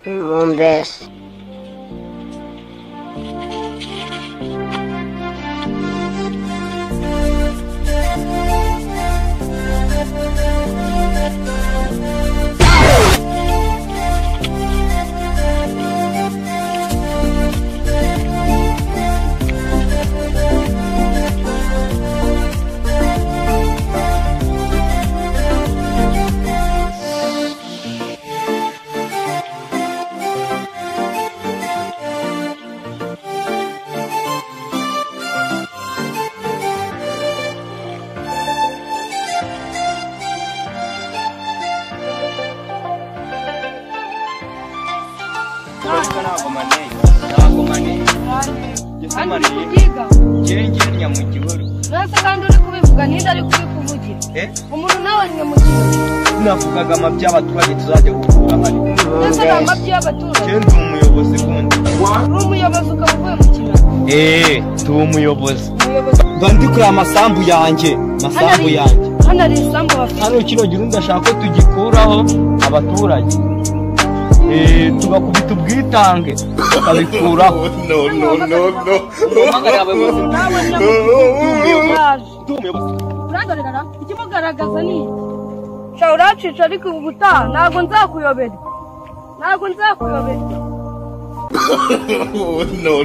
Bombes. Navugaga amabya abaturage tuzajya gukura hari. Nese amabya abaturage. Cyenda umuyobozi kundi. Umuyobozi ukavuye mu kintu. Tu umuyobozi. Bandi kuri amasambu yanjye, masambu yanjye. Hano ari isambu bafite. Hano kino gihe ndashaka ko tugikuraho abaturage. Tugakubita ubwitange tukabikuraho. No. Magara abayobozi. Urandorera ikimugaragaza ni Shaura cica ariko ubutaha ntago nzakuyobera. No.